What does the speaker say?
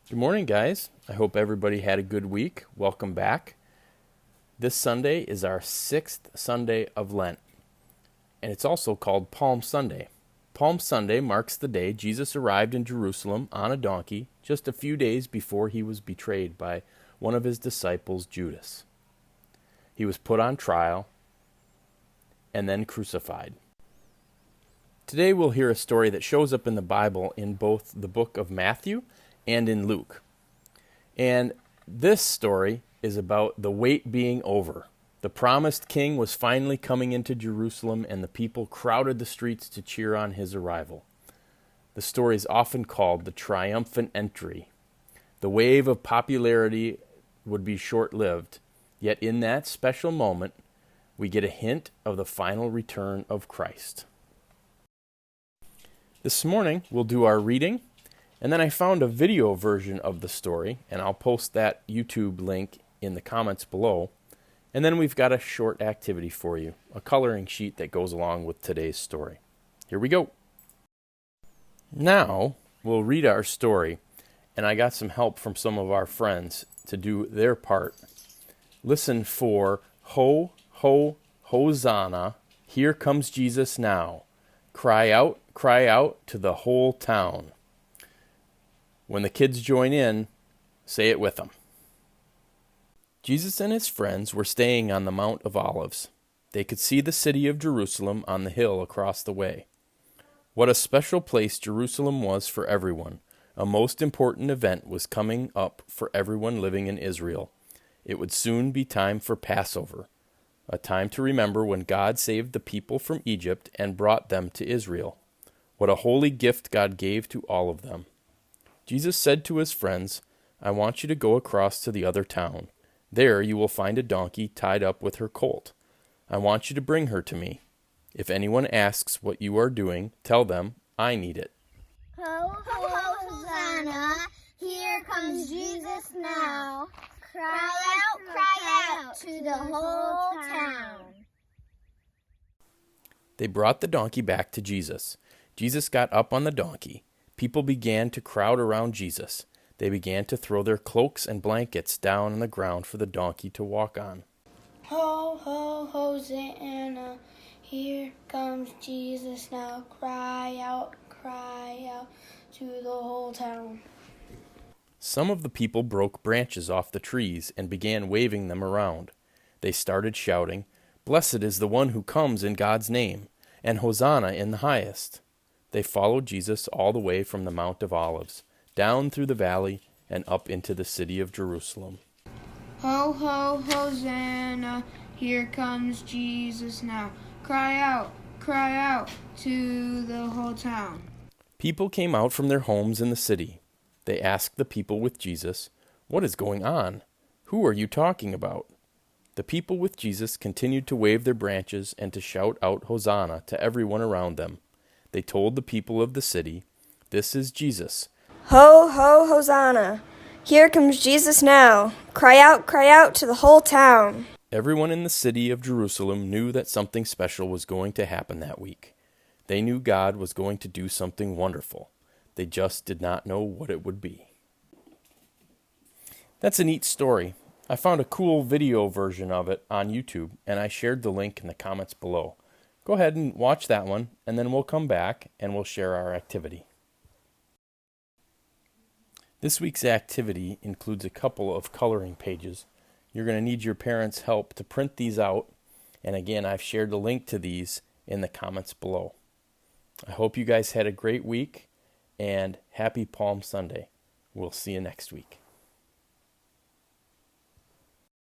Good morning, guys. I hope everybody had a good week. Welcome back. This Sunday is our 6th Sunday of Lent, and it's also called Palm Sunday. Palm Sunday marks the day Jesus arrived in Jerusalem on a donkey just a few days before he was betrayed by one of his disciples, Judas. He was put on trial and then crucified. Today we'll hear a story that shows up in the Bible in both the book of Matthew and in Luke. And this story is about the wait being over. The promised king was finally coming into Jerusalem, and the people crowded the streets to cheer on his arrival. The story is often called the triumphant entry. The wave of popularity would be short-lived, yet in that special moment, we get a hint of the final return of Christ. This morning, we'll do our reading. And then I found a video version of the story, and I'll post that YouTube link in the comments below. And then we've got a short activity for you, a coloring sheet that goes along with today's story. Here we go. Now, we'll read our story, and I got some help from some of our friends to do their part. Listen for Ho, Ho, Hosanna, here comes Jesus now. Cry out to the whole town. When the kids join in, say it with them. Jesus and his friends were staying on the Mount of Olives. They could see the city of Jerusalem on the hill across the way. What a special place Jerusalem was for everyone. A most important event was coming up for everyone living in Israel. It would soon be time for Passover, a time to remember when God saved the people from Egypt and brought them to Israel. What a holy gift God gave to all of them. Jesus said to his friends, I want you to go across to the other town. There you will find a donkey tied up with her colt. I want you to bring her to me. If anyone asks what you are doing, tell them, I need it. Ho, ho, Hosanna, here comes Jesus now. Cry out to the whole town. They brought the donkey back to Jesus. Jesus got up on the donkey. People began to crowd around Jesus. They began to throw their cloaks and blankets down on the ground for the donkey to walk on. Ho, ho, Hosanna, here comes Jesus now. Cry out to the whole town. Some of the people broke branches off the trees and began waving them around. They started shouting, Blessed is the one who comes in God's name, and Hosanna in the highest. They followed Jesus all the way from the Mount of Olives, down through the valley, and up into the city of Jerusalem. Ho, ho, Hosanna, here comes Jesus now. Cry out to the whole town. People came out from their homes in the city. They asked the people with Jesus, What is going on? Who are you talking about? The people with Jesus continued to wave their branches and to shout out Hosanna to everyone around them. They told the people of the city, This is Jesus. Ho, ho, Hosanna! Here comes Jesus now. Cry out to the whole town. Everyone in the city of Jerusalem knew that something special was going to happen that week. They knew God was going to do something wonderful. They just did not know what it would be. That's a neat story. I found a cool video version of it on YouTube, and I shared the link in the comments below. Go ahead and watch that one, and then we'll come back and we'll share our activity. This week's activity includes a couple of coloring pages. You're going to need your parents' help to print these out, and again, I've shared the link to these in the comments below. I hope you guys had a great week, and happy Palm Sunday. We'll see you next week.